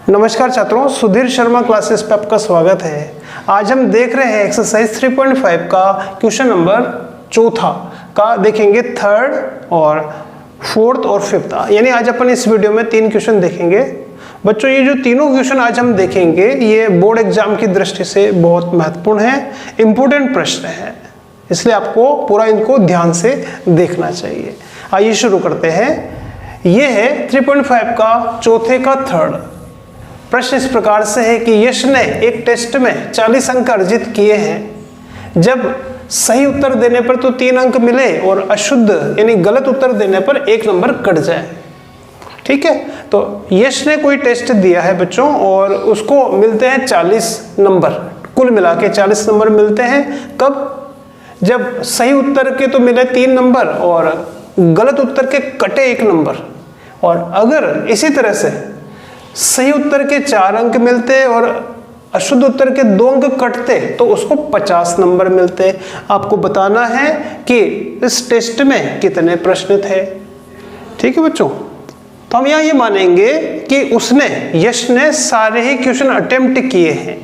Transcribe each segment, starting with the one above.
नमस्कार छात्रों, सुधीर शर्मा क्लासेस पे आपका स्वागत है। आज हम देख रहे हैं एक्सरसाइज 3.5 का क्वेश्चन नंबर चौथा का देखेंगे, थर्ड और फोर्थ और फिफ्थ। यानी आज अपन इस वीडियो में 3 क्वेश्चन देखेंगे। बच्चों, ये जो तीनों क्वेश्चन आज हम देखेंगे ये बोर्ड एग्जाम की दृष्टि से बहुत महत्वपूर्ण है, इंपॉर्टेंट प्रश्न है, इसलिए आपको पूरा इनको ध्यान से देखना चाहिए। आइए शुरू करते हैं। ये है 3.5 का चौथे का थर्ड प्रश्न। इस प्रकार से है कि यश ने एक टेस्ट में 40 अंक अर्जित किए हैं। जब सही उत्तर देने पर तो 3 अंक मिले और अशुद्ध यानी गलत उत्तर देने पर 1 नंबर कट जाए। ठीक है, तो यश ने कोई टेस्ट दिया है बच्चों और उसको मिलते हैं 40 नंबर, कुल मिला के 40 नंबर मिलते हैं। कब? जब सही उत्तर के तो मिले 3 नंबर और गलत उत्तर के कटे 1 नंबर। और अगर इसी तरह से सही उत्तर के 4 अंक मिलते और अशुद्ध उत्तर के 2 अंक कटते तो उसको 50 नंबर मिलते। आपको बताना है कि इस टेस्ट में कितने प्रश्न थे। ठीक है बच्चों, तो हम यहाँ ये मानेंगे कि यश ने सारे ही क्वेश्चन अटेम्प्ट किए हैं,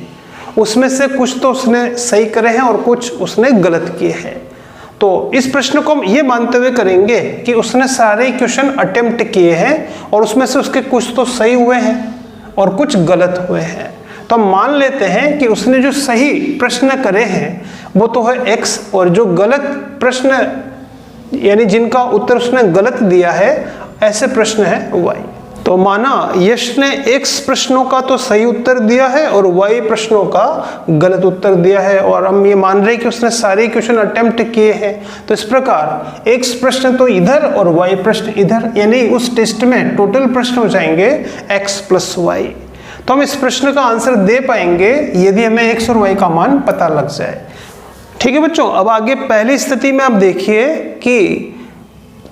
उसमें से कुछ तो उसने सही करे हैं और कुछ उसने गलत किए हैं। तो इस प्रश्न को हम ये मानते हुए करेंगे कि उसने सारे क्वेश्चन अटेम्प्ट किए हैं और उसमें से उसके कुछ तो सही हुए हैं और कुछ गलत हुए हैं। तो हम मान लेते हैं कि उसने जो सही प्रश्न करे हैं वो तो है x और जो गलत प्रश्न यानी जिनका उत्तर उसने गलत दिया है ऐसे प्रश्न है y। तो माना यश ने x प्रश्नों का तो सही उत्तर दिया है और y प्रश्नों का गलत उत्तर दिया है, और हम ये मान रहे हैं कि उसने सारे क्वेश्चन अटेम्प्ट किए हैं। तो इस प्रकार x प्रश्न तो इधर और y प्रश्न इधर, यानी उस टेस्ट में टोटल प्रश्न हो जाएंगे x + y। तो हम इस प्रश्न का आंसर दे पाएंगे यदि हमें x और y का मान पता लग जाए। ठीक है बच्चों, अब आगे पहली स्थिति में आप देखिए कि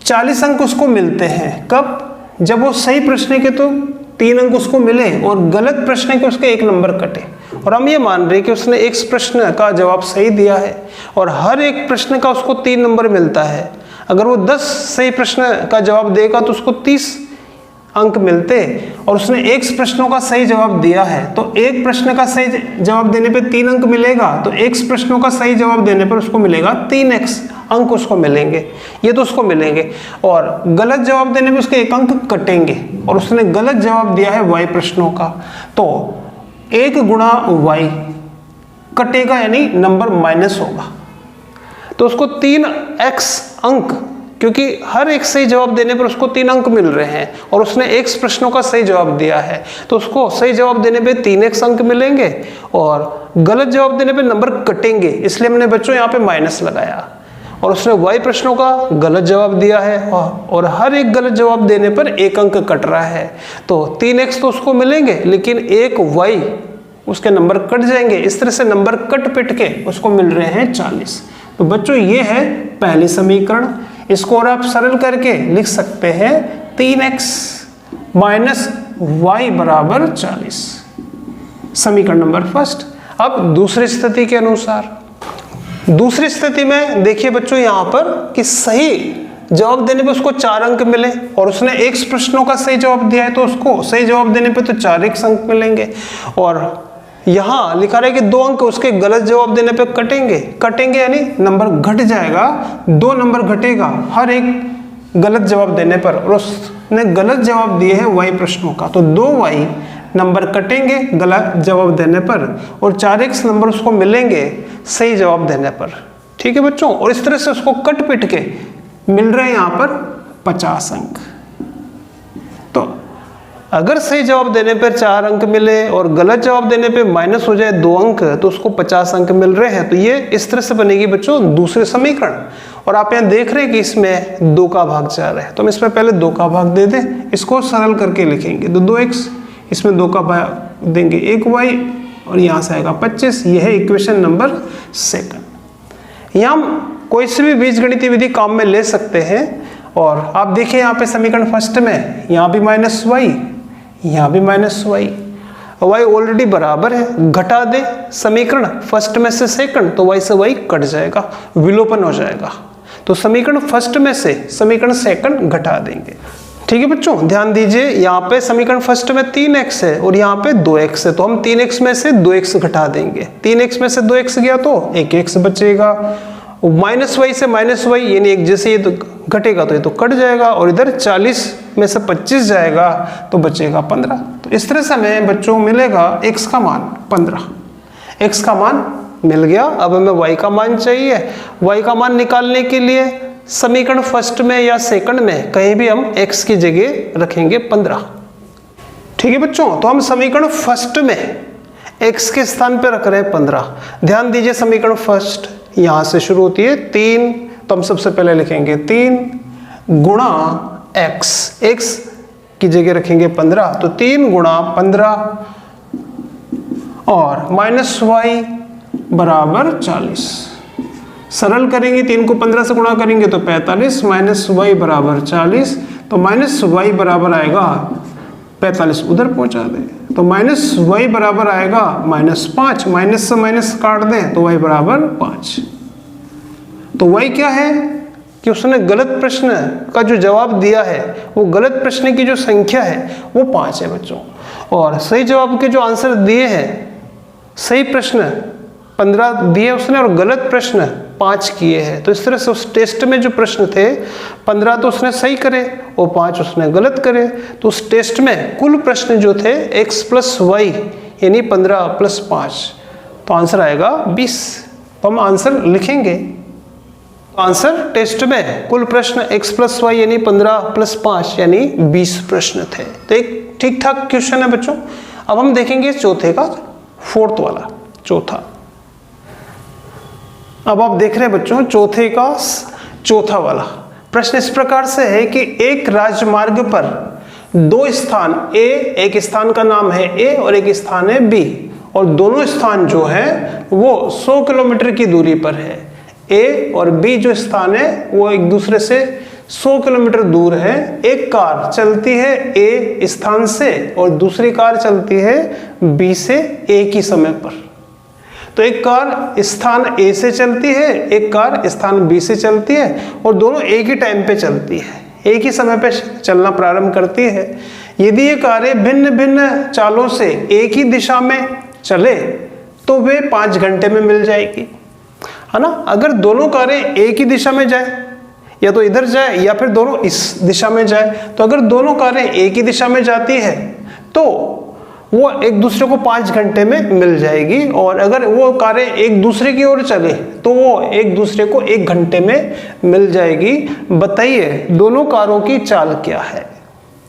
40 अंक उसको मिलते हैं। कब? जब वो सही प्रश्न के तो 3 अंक उसको मिले और गलत प्रश्न के उसके 1 नंबर कटे। और हम ये मान रहे हैं कि उसने एक प्रश्न का जवाब सही दिया है और हर एक प्रश्न का उसको 3 नंबर मिलता है। अगर वो 10 सही प्रश्न का जवाब देगा तो उसको 30 अंक मिलते, और उसने एक प्रश्नों का सही जवाब दिया है तो एक प्रश्न का सही जवाब देने पे 3 अंक मिलेगा, तो एक प्रश्नों का सही जवाब देने पर उसको मिलेगा 3x अंक उसको मिलेंगे, ये तो उसको मिलेंगे। और गलत जवाब देने पे उसके 1 अंक कटेंगे और उसने गलत जवाब दिया है y प्रश्नों का, तो 1 गुणा y कटेगा यानी नंबर माइनस होगा, तो उसको 3x अंक, क्योंकि हर एक सही जवाब देने पर उसको 3 अंक मिल रहे हैं और उसने एक प्रश्नों का सही जवाब दिया है तो उसको सही जवाब देने पे 3x अंक मिलेंगे और गलत जवाब देने पे नंबर कटेंगे, इसलिए हमने बच्चों यहाँ पे माइनस लगाया। और उसने y प्रश्नों का गलत जवाब दिया है और हर एक गलत जवाब देने पर 1 अंक कट रहा है, तो 3x तो उसको मिलेंगे लेकिन 1 y उसके नंबर कट जाएंगे। इस तरह से नंबर कट पिट के उसको मिल रहे हैं 40। तो बच्चों ये है पहली समीकरण। इसको और आप सरल करके लिख सकते हैं 3x - y = 40, समीकरण नंबर फर्स्ट। अब दूसरी स्थिति के अनुसार, दूसरी स्थिति में देखिए बच्चों यहाँ पर कि सही जवाब देने पे उसको 4 अंक मिले और उसने एक प्रश्नों का सही जवाब दिया है तो उसको सही जवाब देने पे तो 4x अंक मिलेंगे। और यहाँ लिखा रहा है कि 2 अंक उसके गलत जवाब देने पे कटेंगे यानी नंबर घट जाएगा, 2 नंबर घटेगा हर एक गलत जवाब देने पर, और उसने गलत जवाब दिए हैं y प्रश्नों का, तो 2y नंबर कटेंगे गलत जवाब देने पर और 4x नंबर उसको मिलेंगे सही जवाब देने पर। ठीक है बच्चों, और इस तरह से उसको कट पिट के मिल रहे हैं यहाँ पर 50 अंक। तो अगर सही जवाब देने पर 4 अंक मिले और गलत जवाब देने पे माइनस हो जाए 2 अंक तो उसको 50 अंक मिल रहे हैं। तो ये इस तरह से बनेगी बच्चों दूसरे समीकरण। और आप यहाँ देख रहे हैं कि इसमें 2 का भाग जा रहा है, तो हम इसमें पहले 2 का भाग दे दें, इसको सरल करके लिखेंगे तो 2x, इसमें 2 का भाग देंगे 1y और यहाँ से आएगा 25। यह है इक्वेशन नंबर 2। यहाँ हम कोई से भी बीजगणितीय विधि काम में ले सकते हैं। और आप देखिए यहाँ पे समीकरण फर्स्ट में यहाँ भी -y, यहाँ भी -y, y ऑलरेडी बराबर है, घटा दे समीकरण फर्स्ट में से सेकंड तो y से y कट जाएगा, विलोपन हो जाएगा। तो समीकरण फर्स्ट में से समीकरण सेकंड घटा देंगे। ठीक है बच्चों, ध्यान दीजिए, यहाँ पे समीकरण फर्स्ट में 3x है और यहाँ पे 2x है, तो हम 3x में से 2x घटा देंगे। 3x में से 2x गया तो 1x बचेगा, माइनस वाई से माइनस वाई यानी एक जैसे ये तो घटेगा तो ये तो कट जाएगा, और इधर 40 में से 25 जाएगा तो बचेगा 15। तो इस तरह से हमें बच्चों मिलेगा x का मान 15। x का मान मिल गया। अब हमें y का मान चाहिए। y का मान निकालने के लिए समीकरण फर्स्ट में या सेकंड में कहीं भी हम x की जगह रखेंगे 15। ठीक है बच्चों, तो हम समीकरण फर्स्ट में x के स्थान पर रख रहे हैं 15। ध्यान दीजिए, समीकरण फर्स्ट यहां से शुरू होती है 3, तो हम सबसे पहले लिखेंगे 3 गुणा x, x की जगह रखेंगे 15, तो 3 गुणा 15 और माइनस वाई बराबर 40। सरल करेंगे, 3 को 15 से गुणा करेंगे तो 45 माइनस वाई बराबर 40, तो माइनस वाई बराबर आएगा 45, उधर पहुंचा दें तो माइनस वाई बराबर आएगा -5, माइनस से माइनस काट दें तो वाई बराबर 5। तो वाई क्या है कि उसने गलत प्रश्न का जो जवाब दिया है, वो गलत प्रश्न की जो संख्या है वो 5 है बच्चों, और सही जवाब के जो आंसर दिए हैं, सही प्रश्न 15 दिए उसने और गलत प्रश्न 5 किए हैं। तो इस तरह से उस टेस्ट में जो प्रश्न थे 15 तो उसने सही करे और 5 उसने गलत करे। तो उस टेस्ट में कुल प्रश्न जो थे x प्लस वाई यानी 15 प्लस 5, तो आंसर आएगा 20। तो हम आंसर लिखेंगे, तो आंसर टेस्ट में कुल प्रश्न x प्लस वाई यानी 15 प्लस 5 यानी 20 प्रश्न थे। तो एक ठीक ठाक क्वेश्चन है बच्चों। अब हम देखेंगे चौथे का, फोर्थ वाला, चौथा। अब आप देख रहे हैं बच्चों चौथे का चौथा वाला प्रश्न इस प्रकार से है कि एक राजमार्ग पर दो स्थान A, एक स्थान का नाम है A और एक स्थान है B, और दोनों स्थान जो है वो 100 किलोमीटर की दूरी पर है। A और B जो स्थान है वो एक दूसरे से 100 किलोमीटर दूर है। एक कार चलती है A स्थान से और दूसरी कार चलती है B से एक ही समय पर। तो एक कार स्थान A से चलती है, एक कार स्थान B से चलती है, और दोनों एक ही टाइम पे चलती है, एक ही समय पे चलना प्रारंभ करती है। यदि ये कारें भिन्न भिन्न चालों से एक ही दिशा में चले तो वे 5 घंटे में मिल जाएगी, है ना। अगर दोनों कारें एक ही दिशा में जाए, या तो इधर जाए या फिर दोनों इस दिशा में जाए, तो अगर दोनों कारें एक ही दिशा में जाती है तो वो एक दूसरे को 5 घंटे में मिल जाएगी, और अगर वो कारें एक दूसरे की ओर चले तो वो एक दूसरे को 1 घंटे में मिल जाएगी। बताइए दोनों कारों की चाल क्या है।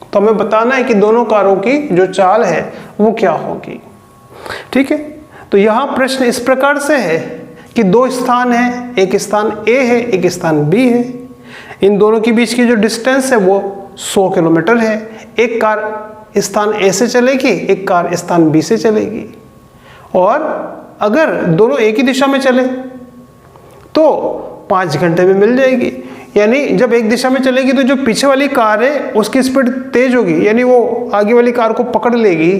तो हमें बताना है कि दोनों कारों की जो चाल है वो क्या होगी। ठीक है, तो यहाँ प्रश्न इस प्रकार से है कि दो स्थान है, एक स्थान A है, एक स्थान B है। इन दोनों के बीच की जो डिस्टेंस है वो 100 किलोमीटर है। एक कार स्थान A से चलेगी, एक कार स्थान B से चलेगी, और अगर दोनों एक ही दिशा में चले तो 5 घंटे में मिल जाएगी। यानी जब एक दिशा में चलेगी तो जो पीछे वाली कार है उसकी स्पीड तेज होगी, यानी वो आगे वाली कार को पकड़ लेगी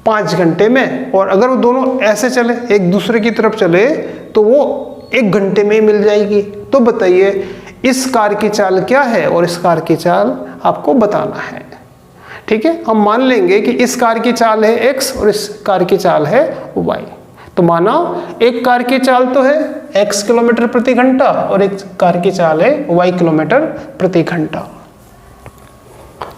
5 घंटे में, और अगर वो दोनों ऐसे चले, एक दूसरे की तरफ चले, तो वो 1 घंटे में ही मिल जाएगी। तो बताइए इस कार की चाल क्या है और इस कार की चाल आपको बताना है। ठीक है, हम मान लेंगे कि इस कार की चाल है x और इस कार की चाल है y। तो माना एक कार की चाल तो है x किलोमीटर प्रति घंटा और एक कार की चाल है y किलोमीटर प्रति घंटा।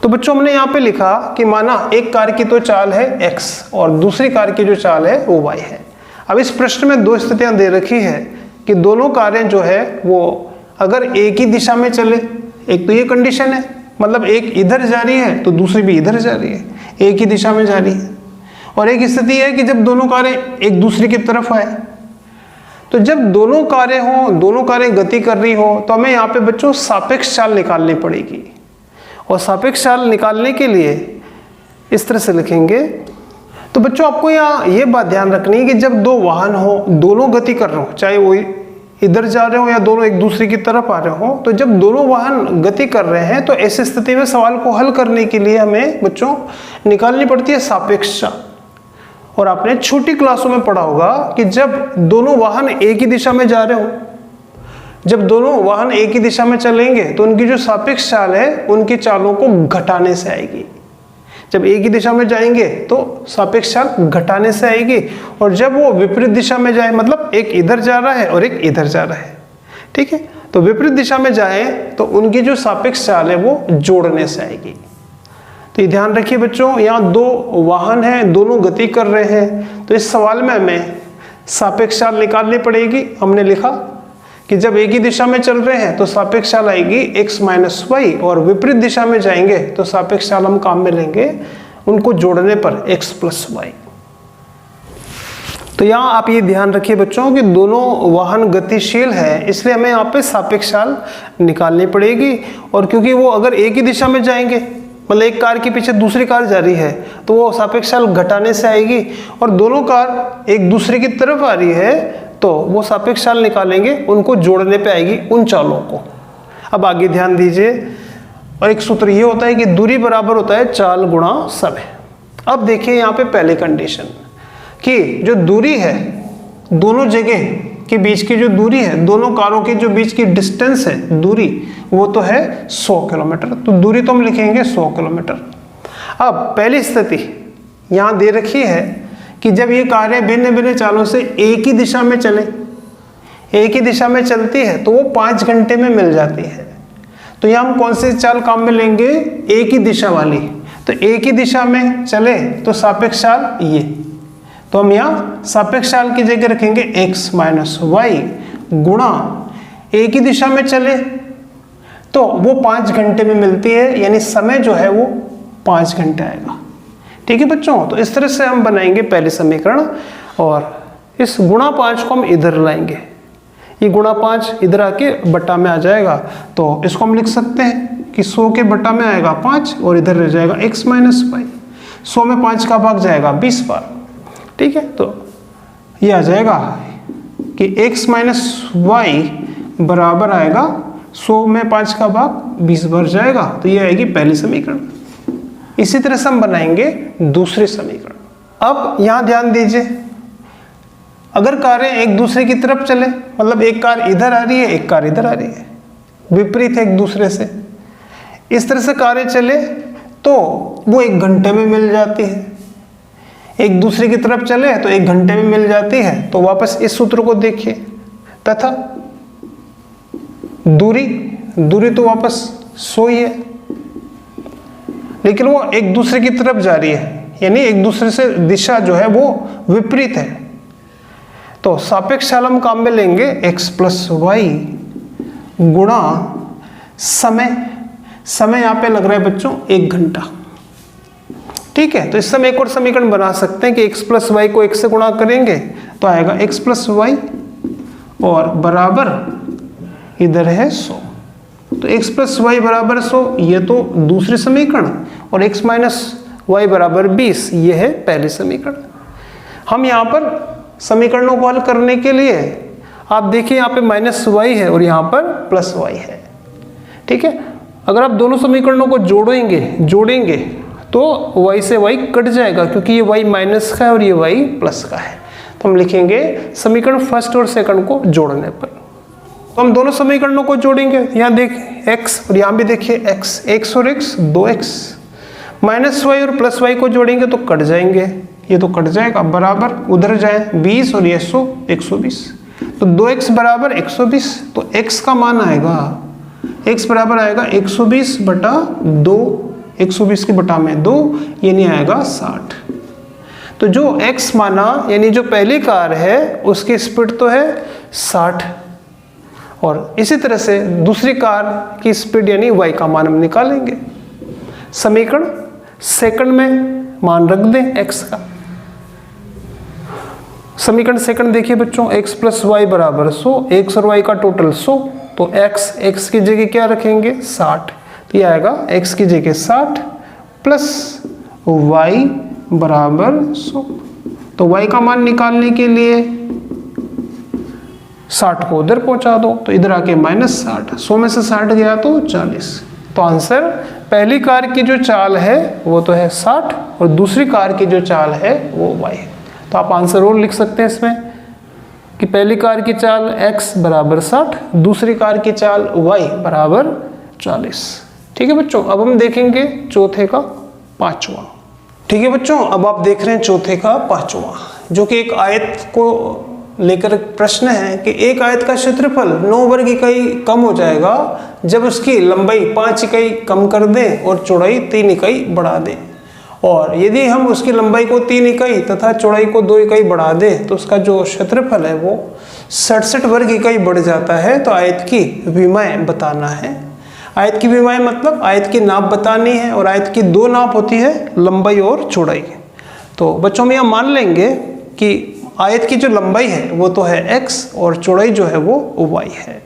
तो बच्चों हमने यहाँ पे लिखा कि माना एक कार की तो चाल है x और दूसरी कार की जो चाल है वो y है। अब इस प्रश्न में दो स्थितियां दे रखी है कि दोनों कारें जो है वो अगर एक ही दिशा में चले, एक तो ये कंडीशन है, मतलब एक इधर जा रही है तो दूसरी भी इधर जा रही है, एक ही दिशा में जा रही है। और एक स्थिति है कि जब दोनों कारें एक दूसरे की तरफ आए। तो जब दोनों कारें हों, दोनों कारें गति कर रही हो, तो हमें यहाँ पे बच्चों सापेक्ष चाल निकालनी पड़ेगी। और सापेक्ष चाल निकालने के लिए इस तरह से लिखेंगे। तो बच्चों आपको यहाँ ये बात ध्यान रखनी है कि जब दो वाहन हो, दोनों गति कर रहे हो, चाहे वो इधर जा रहे हो या दोनों एक दूसरे की तरफ आ रहे हो, तो जब दोनों वाहन गति कर रहे हैं तो ऐसी स्थिति में सवाल को हल करने के लिए हमें बच्चों निकालनी पड़ती है सापेक्ष चाल। और आपने छोटी क्लासों में पढ़ा होगा कि जब दोनों वाहन एक ही दिशा में जा रहे हो, जब दोनों वाहन एक ही दिशा में चलेंगे तो उनकी जो सापेक्ष चाल है उनकी चालों को घटाने से आएगी। जब एक ही दिशा में जाएंगे तो सापेक्ष चाल घटाने से आएगी, और जब वो विपरीत दिशा में जाए, मतलब एक इधर जा रहा है और एक इधर जा रहा है, ठीक है, तो विपरीत दिशा में जाए तो उनकी जो सापेक्ष चाल है वो जोड़ने से आएगी। तो ये ध्यान रखिए बच्चों, यहाँ दो वाहन हैं, दोनों गति कर रहे हैं, तो इस सवाल में हमें सापेक्ष चाल निकालनी पड़ेगी। हमने लिखा कि जब एक ही दिशा में चल रहे हैं तो सापेक्ष चाल आएगी x माइनस वाई, और विपरीत दिशा में जाएंगे तो सापेक्ष चाल हम काम में लेंगे उनको जोड़ने पर x प्लस वाई। तो यहाँ आप ये ध्यान रखिए बच्चों कि दोनों वाहन गतिशील है, इसलिए हमें यहाँ पे सापेक्ष चाल निकालनी पड़ेगी। और क्योंकि वो अगर एक ही दिशा में जाएंगे, मतलब एक कार के पीछे दूसरी कार जा रही है, तो वो सापेक्ष चाल घटाने से आएगी, और दोनों कार एक दूसरे की तरफ आ रही है तो वो सापेक्ष चाल निकालेंगे, उनको जोड़ने पे आएगी उन चालों को। अब आगे ध्यान दीजिए, और एक सूत्र ये होता है कि दूरी बराबर होता है चाल गुणा समय। अब देखिए यहाँ पे पहली कंडीशन कि जो दूरी है, दोनों जगह के बीच की जो दूरी है, दोनों कारों के जो बीच की डिस्टेंस है, दूरी, वो तो है 100 किलोमीटर। तो दूरी तो हम लिखेंगे 100 किलोमीटर। अब पहली स्थिति यहाँ दे रखी है कि जब ये कारें भिन्न भिन्न चालों से एक ही दिशा में चले, एक ही दिशा में चलती है तो वो 5 घंटे में मिल जाती है। तो यहाँ हम कौन सी चाल काम में लेंगे? एक ही दिशा वाली। तो एक ही दिशा में चले तो सापेक्ष चाल ये, तो हम यहाँ सापेक्ष चाल की जगह रखेंगे x माइनस वाई गुणा एक ही दिशा में चले तो वो 5 घंटे में मिलती है, यानी समय जो है वो 5 घंटे आएगा। ठीक है बच्चों, तो इस तरह से हम बनाएंगे पहले समीकरण, और इस गुणा 5 को हम इधर लाएंगे, ये गुणा 5 इधर आके बट्टा में आ जाएगा। तो इसको हम लिख सकते हैं कि 100 के बट्टा में आएगा 5 और इधर रह जाएगा x माइनस वाई। 100 में 5 का भाग जाएगा 20 बार। ठीक है, तो ये आ जाएगा कि x माइनस वाई बराबर आएगा 100 में 5 का भाग 20 बार जाएगा। तो ये आएगी पहली समीकरण। इसी तरह से हम बनाएंगे दूसरी समीकरण। अब यहां ध्यान दीजिए, अगर कारें एक दूसरे की तरफ चले, मतलब एक कार इधर आ रही है, एक कार इधर आ रही है, विपरीत है एक दूसरे से, इस तरह से कारें चले तो वो 1 घंटे में मिल जाती है। एक दूसरे की तरफ चले तो 1 घंटे में मिल जाती है। तो वापस इस सूत्र को देखिए, तथा दूरी तो वापस 100 ही है, लेकिन वो एक दूसरे की तरफ जा रही है, यानी एक दूसरे से दिशा जो है वो विपरीत है। तो सापेक्ष चाल हम काम में लेंगे x प्लस वाई गुणा समय यहाँ पे लग रहा है बच्चों 1 घंटा। ठीक है, तो इस समय एक और समीकरण बना सकते हैं कि x प्लस वाई को 1 से गुणा करेंगे तो आएगा x प्लस वाई और बराबर इधर है 100। तो x प्लस वाई बराबर 100, ये तो दूसरी समीकरण, और x माइनस वाई बराबर 20, ये है पहली समीकरण। हम यहाँ पर समीकरणों को हल करने के लिए आप देखिए यहाँ पे माइनस वाई है और यहाँ पर प्लस वाई है। ठीक है, अगर आप दोनों समीकरणों को जोड़ेंगे तो y से y कट जाएगा, क्योंकि ये y माइनस का है और ये y प्लस का है। तो हम लिखेंगे समीकरण फर्स्ट और सेकंड को जोड़ने पर। तो हम दोनों समीकरणों को जोड़ेंगे, यहाँ देख x और यहाँ भी देखिए x और x 2x, माइनस वाई और प्लस वाई को जोड़ेंगे तो कट जाएंगे, ये तो कट जाएगा, बराबर उधर जाए 20 और ये 100 120। तो 2x बराबर 120, तो x का मान आएगा, x बराबर आएगा 120 बटा 2, 120 के बटा में 2, ये नहीं आएगा 60। तो जो x माना, यानी जो पहली कार है उसकी स्पीड तो है 60, और इसी तरह से दूसरी कार की स्पीड यानी y का मान हम निकालेंगे। समीकरण सेकंड में मान रख दें x का। समीकरण सेकंड देखिए बच्चों, x प्लस वाई बराबर 100, x और y का टोटल 100, तो x की जगह क्या रखेंगे 60, तो ये आएगा x की जगह 60 प्लस y बराबर 100। तो y का मान निकालने के लिए 60 को उधर पहुंचा दो, तो इधर आके -60, 100 में से 60 गया तो 40। तो आंसर पहली कार की जो चाल है वो तो है 60 और दूसरी कार की जो चाल है वो y है। तो आप आंसर और लिख सकते हैं इसमें कि कि पहली कार की चाल x बराबर 60, दूसरी कार की चाल y बराबर 40। ठीक है बच्चों, अब हम देखेंगे चौथे का पांचवा। ठीक है बच्चों, अब आप देख रहे हैं चौथे का पांचवा, जो कि एक आयत को लेकर प्रश्न है कि एक आयत का क्षेत्रफल 9 वर्ग इकाई कम हो जाएगा जब उसकी लंबाई 5 इकाई कम कर दें और चौड़ाई 3 इकाई बढ़ा दें, और यदि हम उसकी लंबाई को 3 इकाई तथा चौड़ाई को 2 इकाई बढ़ा दें तो उसका जो क्षेत्रफल है वो 67 वर्ग इकाई बढ़ जाता है। तो आयत की विमाएँ बताना है। आयत की विमाएँ मतलब आयत की नाप बतानी है, और आयत की 2 नाप होती है, लंबाई और चौड़ाई। तो बच्चों में यह मान लेंगे कि आयत की जो लंबाई है वो तो है x और चौड़ाई जो है वो y है।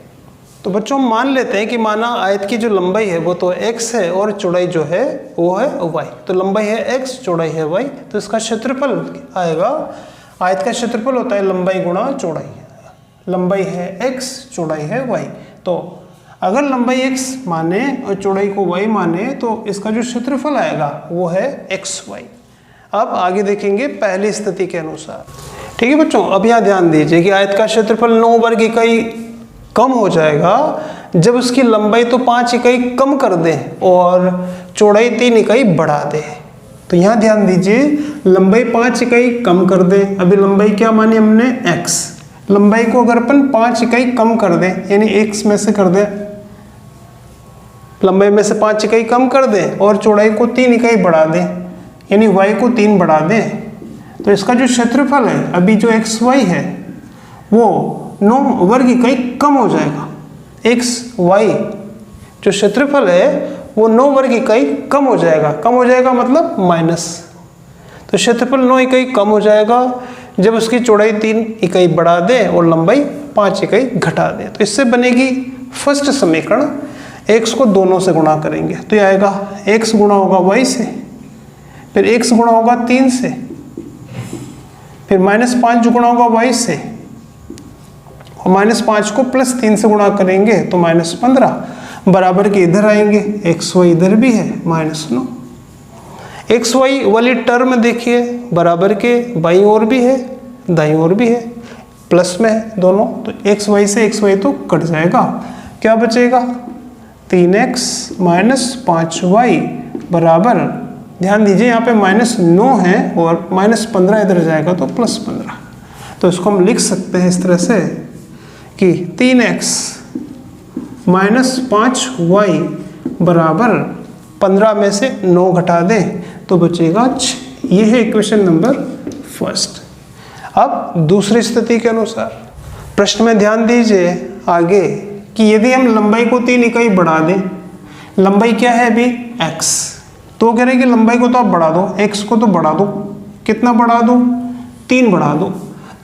तो बच्चों हम मान लेते हैं कि माना आयत की जो लंबाई है वो तो x है और चौड़ाई जो है वो है y। तो लंबाई है x, चौड़ाई है y, तो इसका क्षेत्रफल आएगा, आयत का क्षेत्रफल होता है लंबाई गुणा चौड़ाई। लंबाई है x, चौड़ाई है y। तो अगर लंबाई x माने और चौड़ाई को y माने तो इसका जो क्षेत्रफल आएगा वो है xy। अब आगे देखेंगे पहली स्थिति के अनुसार। ठीक है बच्चों, अब यहाँ ध्यान दीजिए कि आयत का क्षेत्रफल 9 वर्ग इकाई कम हो जाएगा जब उसकी लंबाई तो 5 इकाई कम कर दें और चौड़ाई 3 इकाई बढ़ा दें। तो यहाँ ध्यान दीजिए, लंबाई 5 इकाई कम कर दें। अभी लंबाई क्या मानी हमने x, लंबाई को अगर अपन 5 इकाई कम कर दें यानी x में से कर दें, लंबाई में से 5 इकाई कम कर दें और चौड़ाई को 3 इकाई बढ़ा दें यानी y को 3 बढ़ा दें, तो इसका जो क्षेत्रफल है अभी जो xy है वो 9 वर्ग इकाई कम हो जाएगा। xy जो क्षेत्रफल है वो 9 वर्ग इकाई कम हो जाएगा। कम हो जाएगा मतलब माइनस, तो क्षेत्रफल 9 इकाई कम हो जाएगा जब उसकी चौड़ाई 3 इकाई बढ़ा दें और लंबाई 5 इकाई घटा दें। तो इससे बनेगी फर्स्ट समीकरण। x को दोनों से गुणा करेंगे तो ये आएगा x गुणा होगा y से, फिर x गुणा होगा 3 से, फिर -5 गुणा होगा y से, और -5 को +3 से गुणा करेंगे तो -15, बराबर के इधर आएंगे, xy इधर भी है -9। xy वाली टर्म देखिए बराबर के बाईं ओर भी है दाईं ओर भी है, प्लस में है दोनों, तो xy से xy तो कट जाएगा। क्या बचेगा 3x - 5y बराबर, ध्यान दीजिए यहाँ पे -9 है और -15 इधर जाएगा तो +15। तो इसको हम लिख सकते हैं इस तरह से कि 3x - 5y बराबर 15 में से 9 घटा दें तो बचेगा 6। ये है इक्वेशन नंबर फर्स्ट। अब दूसरी स्थिति के अनुसार प्रश्न में ध्यान दीजिए आगे कि यदि हम लंबाई को 3 इकाई बढ़ा दें, लंबाई क्या है अभी x, तो कह रहे हैं कि लंबाई को तो आप बढ़ा दो, x को तो बढ़ा दो, कितना बढ़ा दो 3 बढ़ा दो,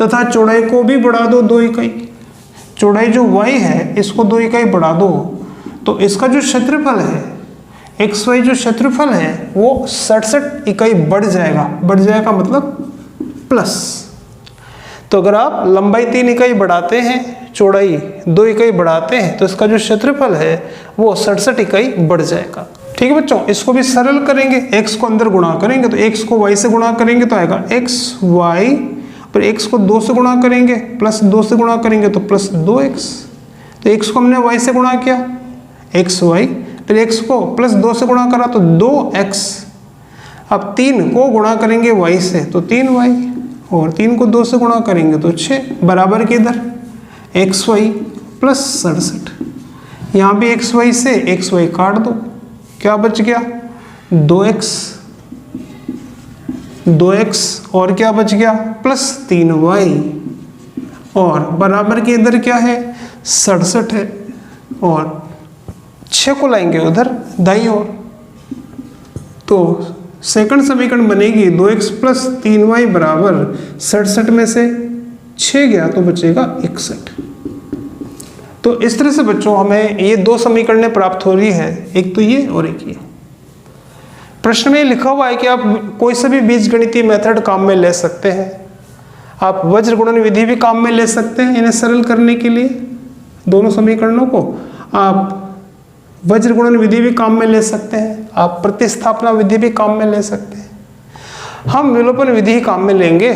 तथा चौड़ाई को भी बढ़ा दो 2 इकाई। चौड़ाई जो y है इसको 2 इकाई बढ़ा दो, तो इसका जो क्षेत्रफल है xy जो क्षेत्रफल है वो 67 इकाई बढ़ जाएगा मतलब प्लस। तो अगर आप लंबाई 3 इकाई बढ़ाते हैं, चौड़ाई 2 इकाई बढ़ाते हैं तो इसका जो क्षेत्रफल है वो 67 इकाई बढ़ जाएगा। ठीक है बच्चों, इसको भी सरल करेंगे, x को अंदर गुणा करेंगे तो x को y से गुणा करेंगे तो आएगा xy, पर x को 2 से गुणा करेंगे +2 से गुणा करेंगे तो +2x। तो x को हमने y से गुणा किया xy, फिर x को +2 से गुणा करा तो 2x। अब 3 को गुणा करेंगे y से तो 3y, और 3 को 2 से गुणा करेंगे तो 6, बराबर के इधर xy + 67। यहाँ भी xy से xy काट दो, क्या बच गया 2x और क्या बच गया +3y, और बराबर के इधर क्या है 67 है, और 6 को लाएंगे उधर दाईं ओर, तो सेकंड समीकरण बनेगी 2x + 3y बराबर 67 में से 6 गया तो बचेगा 61। तो इस तरह से बच्चों हमें ये 2 समीकरणें प्राप्त हो रही है, एक तो ये और एक ये। प्रश्न में लिखा हुआ है कि आप कोई सा भी बीजगणितीय मेथड काम में ले सकते हैं। आप वज्र गुणन विधि भी काम में ले सकते हैं इन्हें सरल करने के लिए, दोनों समीकरणों को। आप वज्र गुणन विधि भी काम में ले सकते हैं, आप प्रतिस्थापना विधि भी काम में ले सकते हैं। हम विलोपन विधि काम में लेंगे,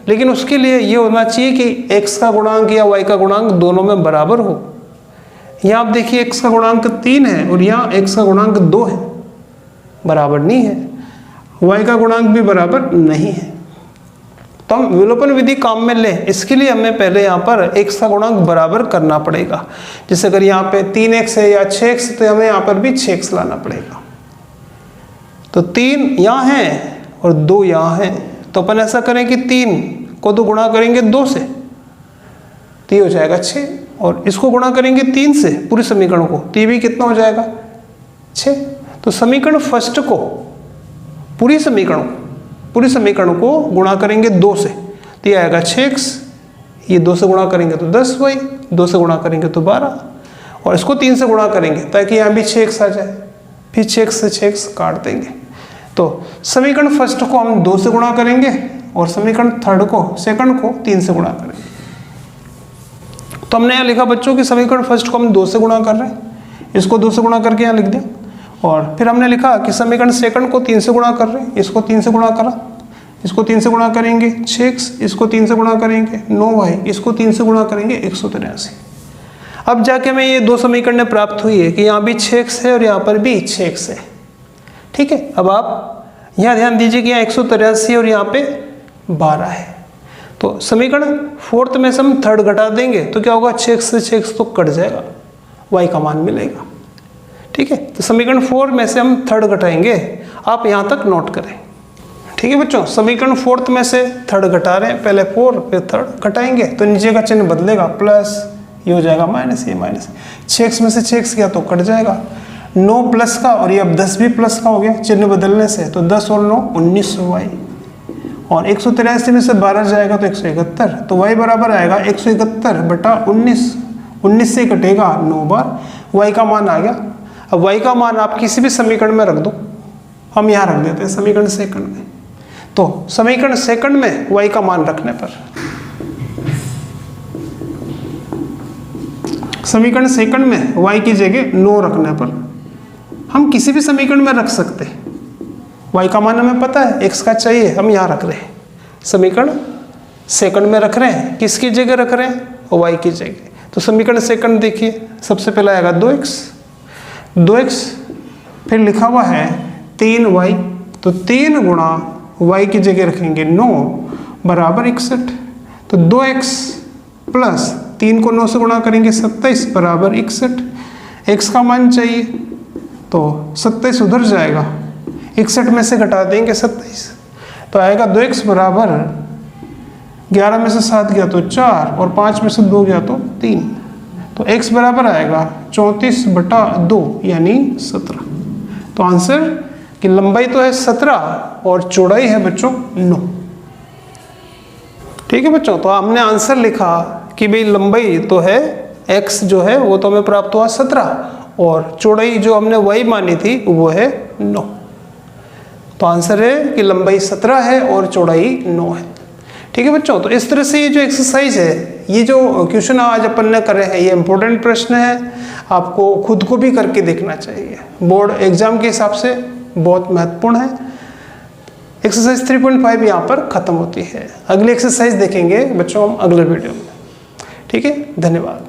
लेकिन उसके लिए ये होना चाहिए कि x का गुणांक या y का गुणांक दोनों में बराबर हो। यहाँ आप देखिए x का गुणांक 3 है और यहाँ x का गुणांक 2 है, बराबर नहीं है। y का गुणांक भी बराबर नहीं है। तो हम विलोपन विधि काम में लें, इसके लिए हमें पहले यहाँ पर x का गुणांक बराबर करना पड़ेगा। जैसे अगर यहाँ पे 3x है या 6x, तो हमें यहाँ पर भी 6x लाना पड़ेगा। तो 3 यहाँ है और 2 यहाँ है, तो अपन ऐसा करें कि 3 को तो गुणा करेंगे 2 से, तो ये हो जाएगा 6, और इसको गुणा करेंगे 3 से पूरे समीकरण को, तो ये भी कितना हो जाएगा 6। तो समीकरण फर्स्ट को पूरी समीकरण को गुणा करेंगे 2 से, तो ये आएगा 6x, ये 2 से गुणा करेंगे तो 10y, 2 से गुणा करेंगे तो 12, और इसको 3 से गुणा करेंगे ताकि यहाँ भी 6x आ जाए, फिर 6x से 6x काट देंगे। तो समीकरण फर्स्ट को हम 2 से गुणा करेंगे और समीकरण सेकंड को 3 से गुणा करेंगे। तो हमने यहाँ लिखा बच्चों कि समीकरण फर्स्ट को हम 2 से गुणा कर रहे हैं, इसको 2 से गुणा करके यहाँ लिख दिया, और फिर हमने लिखा कि समीकरण सेकंड को 3 से गुणा कर रहे हैं, इसको 3 से गुणा करा, इसको 3 से गुणा करेंगे 6x, इसको 3 से गुणा करेंगे 9y, इसको 3 से गुणा करेंगे 183। अब जाके हमें ये 2 समीकरण प्राप्त हुई है कि यहाँ भी 6x है और यहाँ पर भी 6x है। ठीक है, अब आप यहाँ ध्यान दीजिए कि यहाँ 183 और यहाँ पे 12 है। तो समीकरण फोर्थ में से हम थर्ड घटा देंगे तो क्या होगा, 6x से 6x तो कट जाएगा, y का मान मिलेगा। ठीक है, तो समीकरण 4 में से हम थर्ड घटाएंगे, आप यहाँ तक नोट करें। ठीक है बच्चों, समीकरण फोर्थ में से थर्ड घटा रहे हैं, पहले 4 फिर थर्ड घटाएंगे तो नीचे का चिन्ह बदलेगा, प्लस ये हो जाएगा माइनस, ये माइनस, 6x में से 6x गया तो कट जाएगा, 9 प्लस का और ये अब 10 भी प्लस का हो गया चिन्ह बदलने से, तो 10 और 9 19y, और 183 में से 12 जाएगा तो 171, तो y बराबर आएगा 171 बटा 19, 19 से कटेगा 9 बार, y का मान आ गया। अब y का मान आप किसी भी समीकरण में रख दो, हम यहाँ रख देते हैं समीकरण सेकंड में। तो समीकरण सेकंड में y का मान रखने पर, समीकरण सेकंड में y की जगह 9 रखने पर हम किसी भी समीकरण में रख सकते हैं। y का मान हमें पता है, x का चाहिए, हम यहाँ रख रहे हैं, समीकरण सेकंड में रख रहे हैं, किसकी जगह रख रहे हैं, y की जगह। तो समीकरण सेकंड देखिए, सबसे पहला आएगा 2x, फिर लिखा हुआ है 3y, तो 3 गुणा y की जगह रखेंगे 9 बराबर 61, तो 2x प्लस 3 को 9 से गुणा करेंगे 27 बराबर 61, x का मान चाहिए तो 27 उधर जाएगा, 61 में से घटा देंगे 27, तो आएगा 2x बराबर 11 में से 7 गया तो 4 और 5 में से 2 गया तो 3, तो x बराबर आएगा 34 बटा 2 यानी 17। तो आंसर की लंबाई तो है 17 और चौड़ाई है बच्चों 9। ठीक है बच्चों, तो हमने आंसर लिखा कि भाई लंबाई तो है x जो है वो तो हमें प्राप्त हुआ 17 और चौड़ाई जो हमने y मानी थी वो है 9। तो आंसर है कि लंबाई 17 है और चौड़ाई 9 है। ठीक है बच्चों, तो इस तरह से ये जो एक्सरसाइज है, ये जो क्वेश्चन आज अपन ने करे हैं, ये इंपॉर्टेंट प्रश्न है, आपको खुद को भी करके देखना चाहिए, बोर्ड एग्जाम के हिसाब से बहुत महत्वपूर्ण है। एक्सरसाइज 3.5 यहाँ पर खत्म होती है। अगली एक्सरसाइज देखेंगे बच्चों हम अगले वीडियो में। ठीक है, धन्यवाद।